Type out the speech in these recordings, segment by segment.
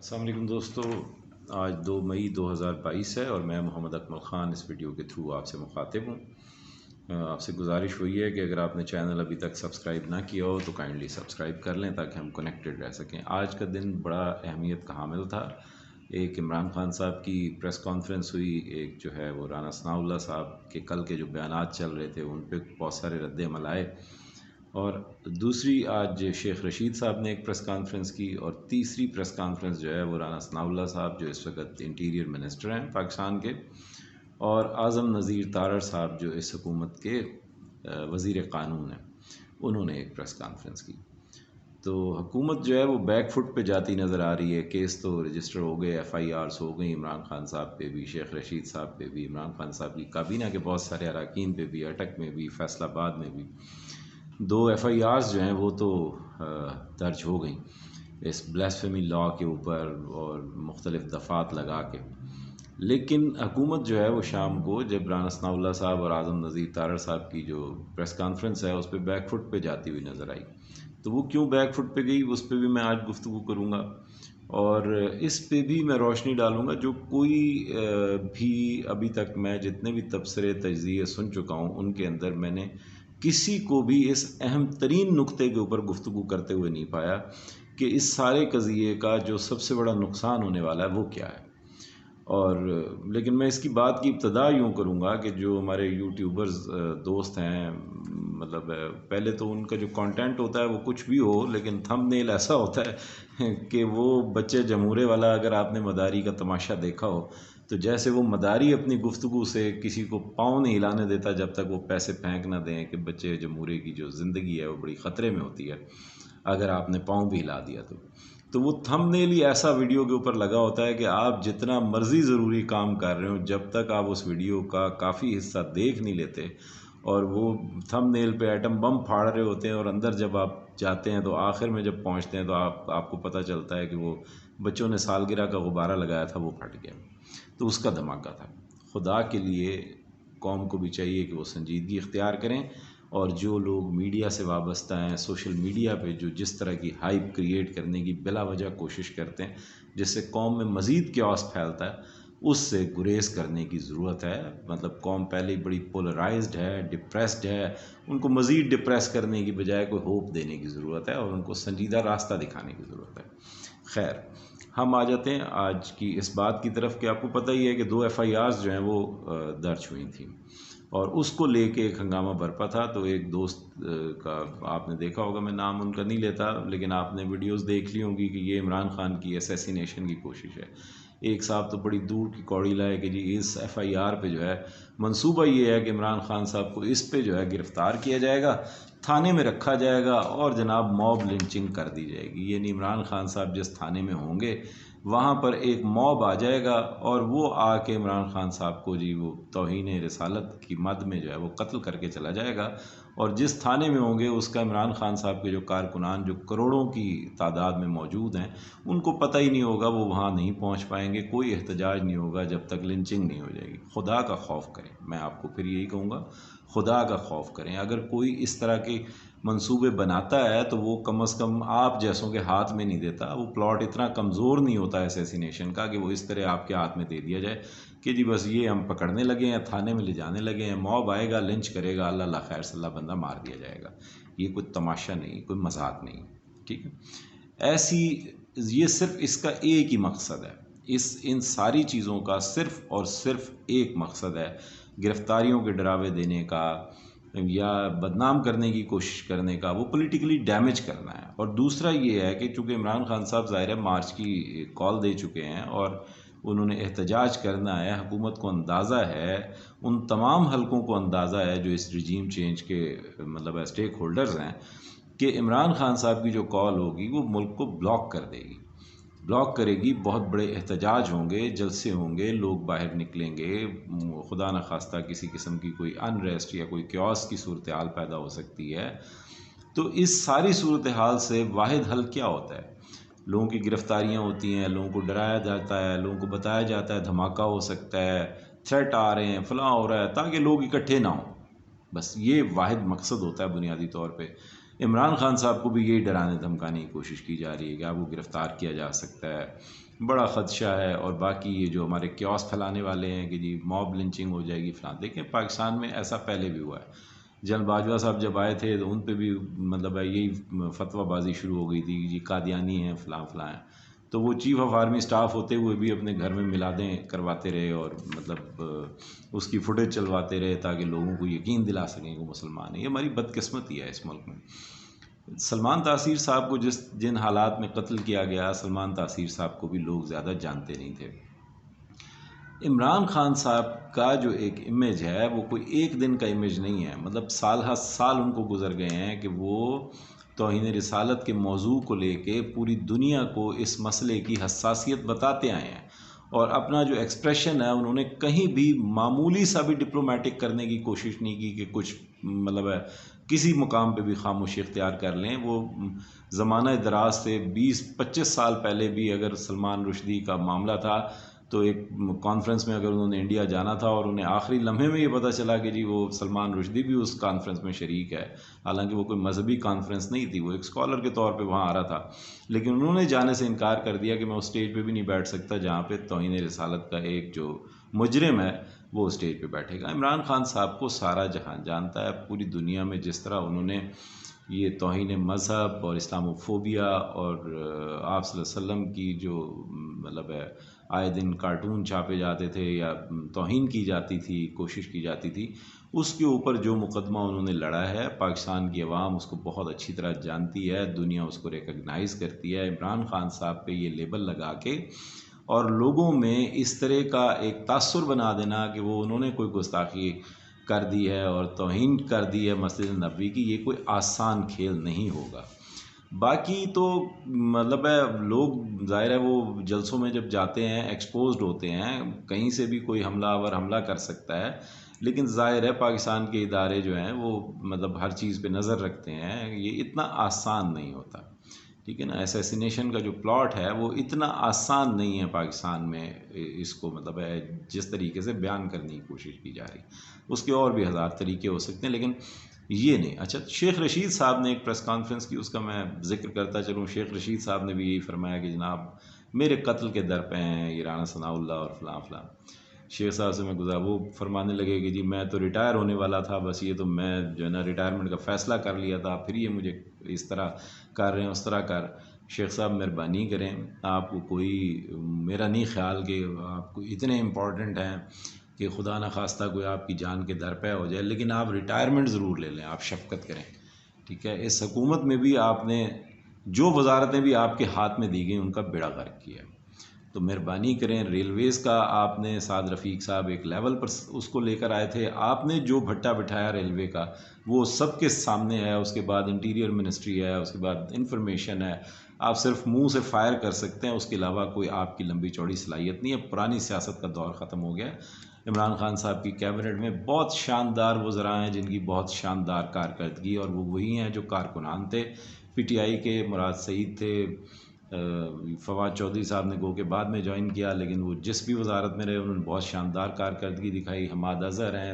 السلام علیکم دوستو، آج 2 مئی 2022 ہے اور میں محمد اکمل خان اس ویڈیو کے تھرو آپ سے مخاطب ہوں۔ آپ سے گزارش ہوئی ہے کہ اگر آپ نے چینل ابھی تک سبسکرائب نہ کیا ہو تو کائنڈلی سبسکرائب کر لیں تاکہ ہم کنیکٹڈ رہ سکیں۔ آج کا دن بڑا اہمیت کا حامل تھا۔ ایک عمران خان صاحب کی پریس کانفرنس ہوئی، ایک جو ہے وہ رانا ثناءاللہ صاحب کے کل کے جو بیانات چل رہے تھے ان پہ بہت سارے رد عمل آئے، اور دوسری آج شیخ رشید صاحب نے ایک پریس کانفرنس کی، اور تیسری پریس کانفرنس جو ہے وہ رانا ثناءاللہ صاحب جو اس وقت انٹیریئر منسٹر ہیں پاکستان کے، اور اعظم نذیر تارڑ صاحب جو اس حکومت کے وزیر قانون ہیں، انہوں نے ایک پریس کانفرنس کی۔ تو حکومت جو ہے وہ بیک فٹ پہ جاتی نظر آ رہی ہے۔ کیس تو رجسٹر ہو گئے، FIRs ہو گئی عمران خان صاحب پہ بھی، شیخ رشید صاحب پہ بھی، عمران خان صاحب کی کابینہ کے بہت سارے اراکین پہ بھی، اٹک میں بھی، فیصل آباد میں بھی 2 FIRs جو ہیں وہ تو درج ہو گئیں اس بلیسفیمی لا کے اوپر اور مختلف دفعات لگا کے۔ لیکن حکومت جو ہے وہ شام کو جب رانا ثناءاللہ صاحب اور اعظم نذیر تارڑ صاحب کی جو پریس کانفرنس ہے اس پہ بیک فٹ پہ جاتی ہوئی نظر آئی۔ تو وہ کیوں بیک فٹ پہ گئی اس پہ بھی میں آج گفتگو کروں گا، اور اس پہ بھی میں روشنی ڈالوں گا جو کوئی بھی ابھی تک میں جتنے بھی تبصرے تجزیے سن چکا ہوں ان کے اندر میں نے کسی کو بھی اس اہم ترین نقطے کے اوپر گفتگو کرتے ہوئے نہیں پایا کہ اس سارے قضیے کا جو سب سے بڑا نقصان ہونے والا ہے وہ کیا ہے۔ اور لیکن میں اس کی بات کی ابتدا یوں کروں گا کہ جو ہمارے یوٹیوبرز دوست ہیں، مطلب پہلے تو ان کا جو کانٹینٹ ہوتا ہے وہ کچھ بھی ہو، لیکن تھم نیل ایسا ہوتا ہے کہ وہ بچے جمہورے والا، اگر آپ نے مداری کا تماشا دیکھا ہو تو جیسے وہ مداری اپنی گفتگو سے کسی کو پاؤں نہیں ہلانے دیتا جب تک وہ پیسے پھینک نہ دیں کہ بچے جمہورے کی جو زندگی ہے وہ بڑی خطرے میں ہوتی ہے اگر آپ نے پاؤں بھی ہلا دیا تو وہ تھم نیل ہی ایسا ویڈیو کے اوپر لگا ہوتا ہے کہ آپ جتنا مرضی ضروری کام کر رہے ہو، جب تک آپ اس ویڈیو کا کافی حصہ دیکھ نہیں لیتے اور وہ تھم نیل پہ ایٹم بم پھاڑ رہے ہوتے ہیں، اور اندر جب آپ جاتے ہیں تو آخر میں جب پہنچتے ہیں تو آپ کو پتہ چلتا ہے کہ وہ بچوں نے سالگرہ کا غبارہ لگایا تھا وہ پھٹ گیا، تو اس کا دھماکہ تھا۔ خدا کے لیے قوم کو بھی چاہیے کہ وہ سنجیدگی اختیار کریں، اور جو لوگ میڈیا سے وابستہ ہیں، سوشل میڈیا پہ جو جس طرح کی ہائپ کریٹ کرنے کی بلا وجہ کوشش کرتے ہیں جس سے قوم میں مزید کیوس پھیلتا ہے، اس سے گریز کرنے کی ضرورت ہے۔ مطلب قوم پہلے ہی بڑی پولرائزڈ ہے، ڈپریسڈ ہے، ان کو مزید ڈپریس کرنے کی بجائے کوئی ہوپ دینے کی ضرورت ہے اور ان کو سنجیدہ راستہ دکھانے کی ضرورت ہے۔ خیر، ہم آ جاتے ہیں آج کی اس بات کی طرف کہ آپ کو پتہ ہی ہے کہ 2 FIRs جو ہیں وہ درج ہوئی تھیں، اور اس کو لے کے ایک ہنگامہ برپا تھا۔ تو ایک دوست کا آپ نے دیکھا ہوگا، میں نام ان کا نہیں لیتا لیکن آپ نے ویڈیوز دیکھ لی ہوں گی کہ یہ عمران خان کی اسیسینیشن کی کوشش ہے۔ ایک صاحب تو بڑی دور کی کوڑی لائے کہ جی اس FIR پہ جو ہے منصوبہ یہ ہے کہ عمران خان صاحب کو اس پہ جو ہے گرفتار کیا جائے گا، تھانے میں رکھا جائے گا اور جناب موب لنچنگ کر دی جائے گی۔ یعنی عمران خان صاحب جس تھانے میں ہوں گے وہاں پر ایک موب آ جائے گا اور وہ آ کے عمران خان صاحب کو جی وہ توہین رسالت کی مد میں جو ہے وہ قتل کر کے چلا جائے گا، اور جس تھانے میں ہوں گے اس کا عمران خان صاحب کے جو کارکنان جو کروڑوں کی تعداد میں موجود ہیں ان کو پتہ ہی نہیں ہوگا، وہ وہاں نہیں پہنچ پائیں گے، کوئی احتجاج نہیں ہوگا جب تک لنچنگ نہیں ہو جائے گی۔ خدا کا خوف کریں، میں آپ کو پھر یہی کہوں گا، خدا کا خوف کریں۔ اگر کوئی اس طرح کے منصوبے بناتا ہے تو وہ کم از کم آپ جیسوں کے ہاتھ میں نہیں دیتا۔ وہ پلاٹ اتنا کمزور نہیں ہوتا اسیسینیشن کا کہ وہ اس طرح آپ کے ہاتھ میں دے دیا جائے کہ جی بس یہ ہم پکڑنے لگے ہیں، تھانے میں لے جانے لگے ہیں، موب آئے گا، لنچ کرے گا، اللہ اللہ خیر صلی اللہ، بندہ مار دیا جائے گا۔ یہ کوئی تماشا نہیں، کوئی مذاق نہیں، ٹھیک ہے؟ ایسی یہ صرف اس کا ایک ہی مقصد ہے، ان ساری چیزوں کا صرف اور صرف ایک مقصد ہے، گرفتاریوں کے ڈراوے دینے کا یا بدنام کرنے کی کوشش کرنے کا، وہ پولیٹیکلی ڈیمیج کرنا ہے۔ اور دوسرا یہ ہے کہ چونکہ عمران خان صاحب ظاہر ہے مارچ کی کال دے چکے ہیں اور انہوں نے احتجاج کرنا ہے، حکومت کو اندازہ ہے، ان تمام حلقوں کو اندازہ ہے جو اس رجیم چینج کے مطلب اسٹیک ہولڈرز ہیں، کہ عمران خان صاحب کی جو کال ہوگی وہ ملک کو بلاک کر دے گی، بلاک کرے گی، بہت بڑے احتجاج ہوں گے، جلسے ہوں گے، لوگ باہر نکلیں گے، خدا نخواستہ کسی قسم کی کوئی انریسٹ یا کوئی کیوس کی صورتحال پیدا ہو سکتی ہے۔ تو اس ساری صورتحال سے واحد حل کیا ہوتا ہے؟ لوگوں کی گرفتاریاں ہوتی ہیں، لوگوں کو ڈرایا جاتا ہے، لوگوں کو بتایا جاتا ہے دھماکہ ہو سکتا ہے، تھریٹ آ رہے ہیں، فلاں ہو رہا ہے، تاکہ لوگ اکٹھے نہ ہوں۔ بس یہ واحد مقصد ہوتا ہے بنیادی طور پہ۔ عمران خان صاحب کو بھی یہی ڈرانے دھمکانے کی کوشش کی جا رہی ہے کہ آپ کو گرفتار کیا جا سکتا ہے، بڑا خدشہ ہے. اور باقی یہ جو ہمارے کیوس پھیلانے والے ہیں کہ جی موب لنچنگ ہو جائے گی فلاں، دیکھیں پاکستان میں ایسا پہلے بھی ہوا ہے. جنرل باجوہ صاحب جب آئے تھے تو ان پہ بھی مطلب یہی فتویٰ بازی شروع ہو گئی تھی کہ جی قادیانی ہیں فلاں فلاں ہیں. تو وہ چیف آف آرمی سٹاف ہوتے ہوئے بھی اپنے گھر میں میلادیں کرواتے رہے اور مطلب اس کی فوٹیج چلواتے رہے تاکہ لوگوں کو یقین دلا سکیں کہ وہ مسلمان ہیں. یہ ہماری بدقسمتی ہے اس ملک میں. سلمان تاثیر صاحب کو جن حالات میں قتل کیا گیا، سلمان تاثیر صاحب کو بھی لوگ زیادہ جانتے نہیں تھے. عمران خان صاحب کا جو ایک امیج ہے وہ کوئی ایک دن کا امیج نہیں ہے. مطلب سال ہر سال ان کو گزر گئے ہیں کہ وہ توہین رسالت کے موضوع کو لے کے پوری دنیا کو اس مسئلے کی حساسیت بتاتے آئے ہیں، اور اپنا جو ایکسپریشن ہے انہوں نے کہیں بھی معمولی سا بھی ڈپلومیٹک کرنے کی کوشش نہیں کی کہ کچھ مطلب ہے کسی مقام پہ بھی خاموشی اختیار کر لیں. وہ زمانہ دراز سے 20-25 سال پہلے بھی اگر سلمان رشدی کا معاملہ تھا تو ایک کانفرنس میں اگر انہوں نے انڈیا جانا تھا اور انہیں آخری لمحے میں یہ پتہ چلا کہ جی وہ سلمان رشدی بھی اس کانفرنس میں شریک ہے، حالانکہ وہ کوئی مذہبی کانفرنس نہیں تھی، وہ ایک اسکالر کے طور پہ وہاں آ رہا تھا، لیکن انہوں نے جانے سے انکار کر دیا کہ میں اس اسٹیج پہ بھی نہیں بیٹھ سکتا جہاں پہ توہین رسالت کا ایک جو مجرم ہے وہ اسٹیج پہ بیٹھے گا. عمران خان صاحب کو سارا جہاں جانتا ہے، پوری دنیا میں جس طرح انہوں نے یہ توہین مذہب اور اسلام فوبیا اور آپ صلی اللہ علیہ وسلم کی جو مطلب ہے آئے دن کارٹون چھاپے جاتے تھے یا توہین کی جاتی تھی، کوشش کی جاتی تھی، اس کے اوپر جو مقدمہ انہوں نے لڑا ہے پاکستان کی عوام اس کو بہت اچھی طرح جانتی ہے، دنیا اس کو ریکگنائز کرتی ہے. عمران خان صاحب پہ یہ لیبل لگا کے اور لوگوں میں اس طرح کا ایک تاثر بنا دینا کہ وہ انہوں نے کوئی گستاخی کر دی ہے اور توہین کر دی ہے مسجد نبوی کی، یہ کوئی آسان کھیل نہیں ہوگا. باقی تو مطلب ہے لوگ ظاہر ہے وہ جلسوں میں جب جاتے ہیں ایکسپوزڈ ہوتے ہیں، کہیں سے بھی کوئی حملہ آور حملہ کر سکتا ہے، لیکن ظاہر ہے پاکستان کے ادارے جو ہیں وہ مطلب ہر چیز پہ نظر رکھتے ہیں. یہ اتنا آسان نہیں ہوتا، ٹھیک ہے نا. اسیسینیشن کا جو پلاٹ ہے وہ اتنا آسان نہیں ہے پاکستان میں، اس کو مطلب ہے جس طریقے سے بیان کرنے کی کوشش کی جا رہی، اس کے اور بھی ہزار طریقے ہو سکتے ہیں لیکن یہ نہیں. اچھا، شیخ رشید صاحب نے ایک پریس کانفرنس کی، اس کا میں ذکر کرتا چلوں. شیخ رشید صاحب نے بھی یہی فرمایا کہ جناب میرے قتل کے در پہ ہیں یہ رانا ثناء اللہ اور فلاں فلاں. شیخ صاحب سے میں گزارا، وہ فرمانے لگے کہ جی میں تو ریٹائر ہونے والا تھا، بس یہ تو میں جو ہے نا ریٹائرمنٹ کا فیصلہ کر لیا تھا، پھر یہ مجھے اس طرح کر رہے ہیں اس طرح کر. شیخ صاحب مہربانی کریں، آپ کو کوئی میرا نہیں خیال کہ آپ کو اتنے امپورٹنٹ ہیں کہ خدا نخواستہ کوئی آپ کی جان کے در پہ ہو جائے، لیکن آپ ریٹائرمنٹ ضرور لے لیں، آپ شفقت کریں، ٹھیک ہے. اس حکومت میں بھی آپ نے جو وزارتیں بھی آپ کے ہاتھ میں دی گئیں ان کا بیڑا غرق کیا ہے، تو مہربانی کریں. ریلویز کا آپ نے سعد رفیق صاحب ایک لیول پر اس کو لے کر آئے تھے، آپ نے جو بھٹا بٹھایا ریلوے کا وہ سب کے سامنے ہے. اس کے بعد انٹیریئر منسٹری ہے، اس کے بعد انفارمیشن ہے، آپ صرف منہ سے فائر کر سکتے ہیں، اس کے علاوہ کوئی آپ کی لمبی چوڑی صلاحیت نہیں ہے. پرانی سیاست کا دور ختم ہو گیا. عمران خان صاحب کی کیبنٹ میں بہت شاندار وزراء ہیں جن کی بہت شاندار کارکردگی، اور وہ وہی ہیں جو کارکنان تھے. پی ٹی آئی کے مراد سعید تھے، فواد چودھری صاحب نے گو کے بعد میں جوائن کیا، لیکن وہ جس بھی وزارت میں رہے انہوں نے بہت شاندار کارکردگی دکھائی. حماد اظہر ہیں،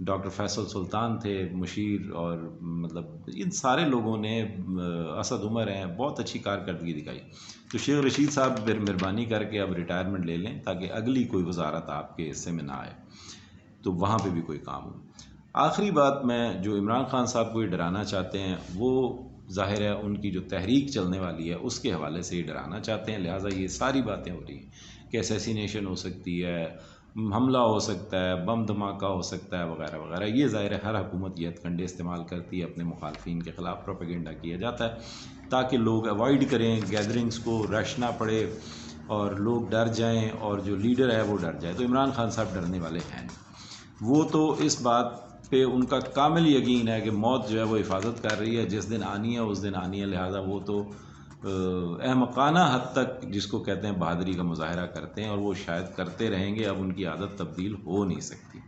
ڈاکٹر فیصل سلطان تھے مشیر، اور مطلب ان سارے لوگوں نے، اسد عمر ہیں، بہت اچھی کارکردگی دکھائی. تو شیخ رشید صاحب پھر مہربانی کر کے اب ریٹائرمنٹ لے لیں تاکہ اگلی کوئی وزارت آپ کے حصے میں نہ آئے تو وہاں پہ بھی کوئی کام ہو. آخری بات میں جو عمران خان صاحب کو یہ ڈرانا چاہتے ہیں وہ ظاہر ہے ان کی جو تحریک چلنے والی ہے اس کے حوالے سے یہ ڈرانا چاہتے ہیں، لہٰذا یہ ساری باتیں ہو رہی ہیں کہ اسیسینیشن ہو سکتی ہے، حملہ ہو سکتا ہے، بم دھماکہ ہو سکتا ہے وغیرہ وغیرہ. یہ ظاہر ہے ہر حکومت یہ ہتھ کنڈے استعمال کرتی ہے، اپنے مخالفین کے خلاف پروپیگنڈا کیا جاتا ہے تاکہ لوگ اوائڈ کریں گیدرنگز کو، رش نہ پڑے اور لوگ ڈر جائیں اور جو لیڈر ہے وہ ڈر جائے. تو عمران خان صاحب ڈرنے والے ہیں، وہ تو اس بات پہ ان کا کامل یقین ہے کہ موت جو ہے وہ حفاظت کر رہی ہے، جس دن آنی ہے اس دن آنی ہے. لہٰذا وہ تو احمقانہ حد تک جس کو کہتے ہیں بہادری کا مظاہرہ کرتے ہیں، اور وہ شاید کرتے رہیں گے، اب ان کی عادت تبدیل ہو نہیں سکتی.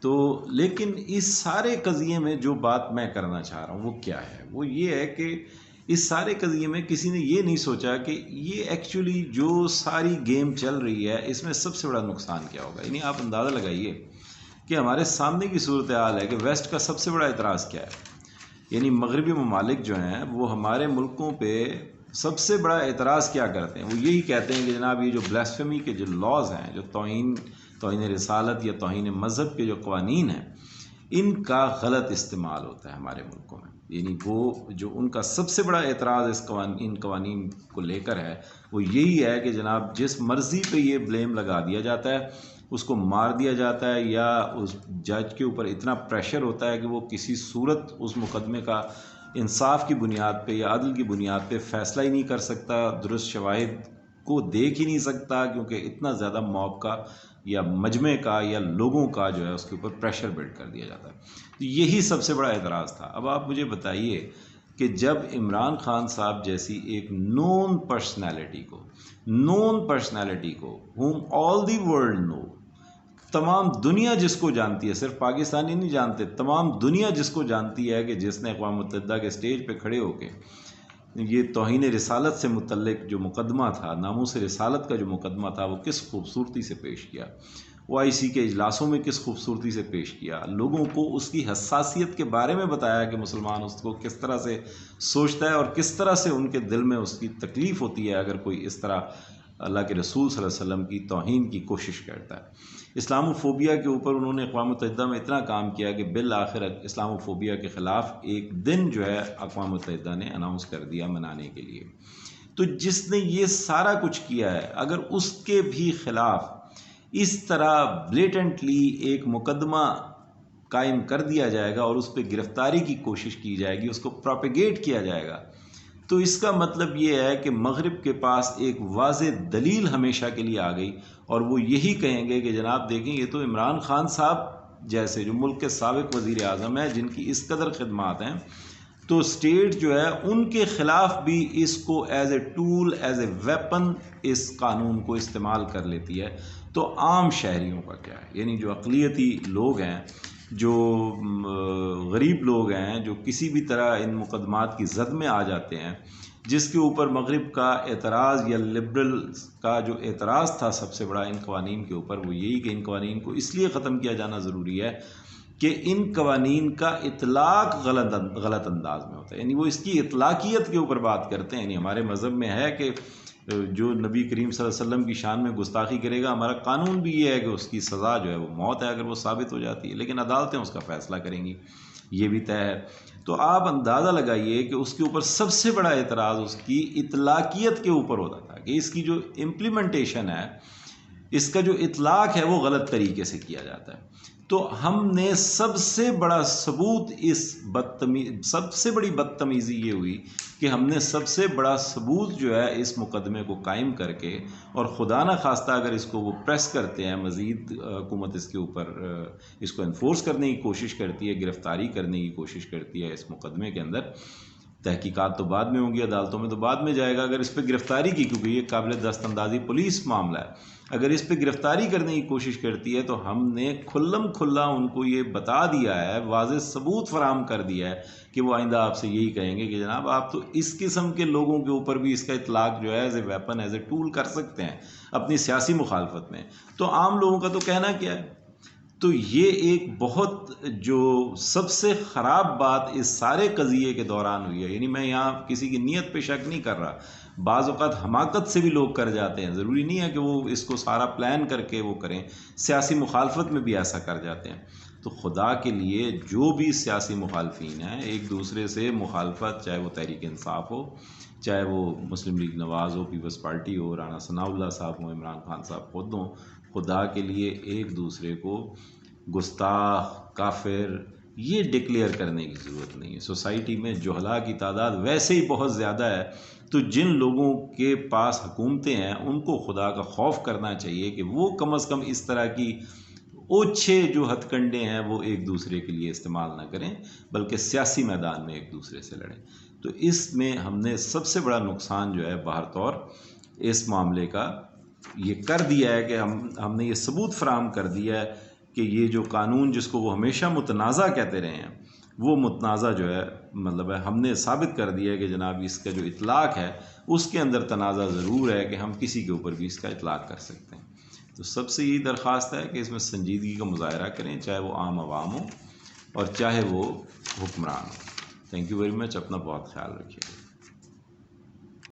تو لیکن اس سارے قضیے میں جو بات میں کرنا چاہ رہا ہوں وہ کیا ہے، وہ یہ ہے کہ اس سارے قضیے میں کسی نے یہ نہیں سوچا کہ یہ ایکچولی جو ساری گیم چل رہی ہے اس میں سب سے بڑا نقصان کیا ہوگا. یعنی آپ اندازہ لگائیے کہ ہمارے سامنے کی صورتحال ہے کہ ویسٹ کا سب سے بڑا اعتراض کیا ہے. یعنی مغربی ممالک جو ہیں وہ ہمارے ملکوں پہ سب سے بڑا اعتراض کیا کرتے ہیں؟ وہ یہی کہتے ہیں کہ جناب یہ جو بلاسفیمی کے جو لاز ہیں، جو توہین رسالت یا توہین مذہب کے جو قوانین ہیں، ان کا غلط استعمال ہوتا ہے ہمارے ملکوں میں. یعنی وہ جو ان کا سب سے بڑا اعتراض ان قوانین کو لے کر ہے وہ یہی ہے کہ جناب جس مرضی پہ یہ بلیم لگا دیا جاتا ہے، اس کو مار دیا جاتا ہے، یا اس جج کے اوپر اتنا پریشر ہوتا ہے کہ وہ کسی صورت اس مقدمے کا انصاف کی بنیاد پہ یا عدل کی بنیاد پہ فیصلہ ہی نہیں کر سکتا، درست شواہد کو دیکھ ہی نہیں سکتا، کیونکہ اتنا زیادہ موب کا یا مجمع کا یا لوگوں کا جو ہے اس کے اوپر پریشر بلڈ کر دیا جاتا ہے. یہی سب سے بڑا اعتراض تھا. اب آپ مجھے بتائیے کہ جب عمران خان صاحب جیسی ایک نون پرسنالٹی کو whom all the world know، تمام دنیا جس کو جانتی ہے، صرف پاکستانی نہیں جانتے، تمام دنیا جس کو جانتی ہے، کہ جس نے اقوام متحدہ کے سٹیج پہ کھڑے ہو کے یہ توہین رسالت سے متعلق جو مقدمہ تھا، ناموس رسالت کا جو مقدمہ تھا، وہ کس خوبصورتی سے پیش کیا، OIC کے اجلاسوں میں کس خوبصورتی سے پیش کیا، لوگوں کو اس کی حساسیت کے بارے میں بتایا کہ مسلمان اس کو کس طرح سے سوچتا ہے اور کس طرح سے ان کے دل میں اس کی تکلیف ہوتی ہے اگر کوئی اس طرح اللہ کے رسول صلی اللہ علیہ وسلم کی توہین کی کوشش کرتا ہے. اسلاموفوبیا کے اوپر انہوں نے اقوام متحدہ میں اتنا کام کیا کہ بالآخر اسلاموفوبیا کے خلاف ایک دن جو ہے اقوام متحدہ نے اناؤنس کر دیا منانے کے لیے. تو جس نے یہ سارا کچھ کیا ہے، اگر اس کے بھی خلاف اس طرح بلیٹنٹلی ایک مقدمہ قائم کر دیا جائے گا اور اس پہ گرفتاری کی کوشش کی جائے گی، اس کو پروپیگیٹ کیا جائے گا، تو اس کا مطلب یہ ہے کہ مغرب کے پاس ایک واضح دلیل ہمیشہ کے لیے آ گئی، اور وہ یہی کہیں گے کہ جناب دیکھیں یہ تو عمران خان صاحب جیسے جو ملک کے سابق وزیر اعظم ہیں، جن کی اس قدر خدمات ہیں، تو اسٹیٹ جو ہے ان کے خلاف بھی اس کو as a tool, as a weapon اس قانون کو استعمال کر لیتی ہے. تو عام شہریوں کا کیا ہے؟ یعنی جو اقلیتی لوگ ہیں، جو غریب لوگ ہیں، جو کسی بھی طرح ان مقدمات کی زد میں آ جاتے ہیں، جس کے اوپر مغرب کا اعتراض یا لبرل کا جو اعتراض تھا سب سے بڑا ان قوانین کے اوپر، وہ یہی کہ ان قوانین کو اس لیے ختم کیا جانا ضروری ہے کہ ان قوانین کا اطلاق غلط انداز میں ہوتا ہے. یعنی وہ اس کی اطلاقیت کے اوپر بات کرتے ہیں. یعنی ہمارے مذہب میں ہے کہ جو نبی کریم صلی اللہ علیہ وسلم کی شان میں گستاخی کرے گا، ہمارا قانون بھی یہ ہے کہ اس کی سزا جو ہے وہ موت ہے اگر وہ ثابت ہو جاتی ہے، لیکن عدالتیں اس کا فیصلہ کریں گی، یہ بھی طے ہے. تو آپ اندازہ لگائیے کہ اس کے اوپر سب سے بڑا اعتراض اس کی اطلاقیت کے اوپر ہوتا تھا کہ اس کی جو امپلیمنٹیشن ہے، اس کا جو اطلاق ہے وہ غلط طریقے سے کیا جاتا ہے. تو ہم نے سب سے بڑا ثبوت سب سے بڑی بدتمیزی یہ ہوئی کہ ہم نے سب سے بڑا ثبوت جو ہے اس مقدمے کو قائم کر کے، اور خدا نہ خواستہ اگر اس کو وہ پریس کرتے ہیں، مزید حکومت اس کے اوپر اس کو انفورس کرنے کی کوشش کرتی ہے، گرفتاری کرنے کی کوشش کرتی ہے اس مقدمے کے اندر. تحقیقات تو بعد میں ہوں گی، عدالتوں میں تو بعد میں جائے گا. اگر اس پہ گرفتاری کی، کیونکہ یہ قابل دست اندازی پولیس معاملہ ہے، اگر اس پہ گرفتاری کرنے کی کوشش کرتی ہے تو ہم نے کھلم کھلا ان کو یہ بتا دیا ہے، واضح ثبوت فراہم کر دیا ہے کہ وہ آئندہ آپ سے یہی کہیں گے کہ جناب آپ تو اس قسم کے لوگوں کے اوپر بھی اس کا اطلاق جو ہے as a weapon, as a tool کر سکتے ہیں اپنی سیاسی مخالفت میں. تو عام لوگوں کا تو کہنا کیا ہے؟ تو یہ ایک بہت جو سب سے خراب بات اس سارے قضیے کے دوران ہوئی ہے. یعنی میں یہاں کسی کی نیت پہ شک نہیں کر رہا، بعض اوقات حماقت سے بھی لوگ کر جاتے ہیں، ضروری نہیں ہے کہ وہ اس کو سارا پلان کر کے وہ کریں، سیاسی مخالفت میں بھی ایسا کر جاتے ہیں. تو خدا کے لیے جو بھی سیاسی مخالفین ہیں، ایک دوسرے سے مخالفت، چاہے وہ تحریک انصاف ہو، چاہے وہ مسلم لیگ نواز ہو، پیپلز پارٹی ہو، رانا ثناء اللہ صاحب ہوں، عمران خان صاحب خود ہوں، خدا کے لیے ایک دوسرے کو گستاخ، کافر یہ ڈکلیئر کرنے کی ضرورت نہیں ہے. سوسائٹی میں جہلاء کی تعداد ویسے ہی بہت زیادہ ہے، تو جن لوگوں کے پاس حکومتیں ہیں ان کو خدا کا خوف کرنا چاہیے کہ وہ کم از کم اس طرح کی اوچھے جو ہتھ کنڈے ہیں وہ ایک دوسرے کے لیے استعمال نہ کریں، بلکہ سیاسی میدان میں ایک دوسرے سے لڑیں. تو اس میں ہم نے سب سے بڑا نقصان جو ہے باہر طور اس معاملے کا یہ کر دیا ہے کہ ہم نے یہ ثبوت فراہم کر دیا ہے کہ یہ جو قانون جس کو وہ ہمیشہ متنازع کہتے رہے ہیں، وہ متنازع جو ہے مطلب ہے ہم نے ثابت کر دیا ہے کہ جناب اس کا جو اطلاق ہے اس کے اندر تنازع ضرور ہے کہ ہم کسی کے اوپر بھی اس کا اطلاق کر سکتے ہیں. تو سب سے یہی درخواست ہے کہ اس میں سنجیدگی کا مظاہرہ کریں، چاہے وہ عام عوام ہو اور چاہے وہ حکمران ہو. Thank you very much. اپنا بہت خیال رکھیے.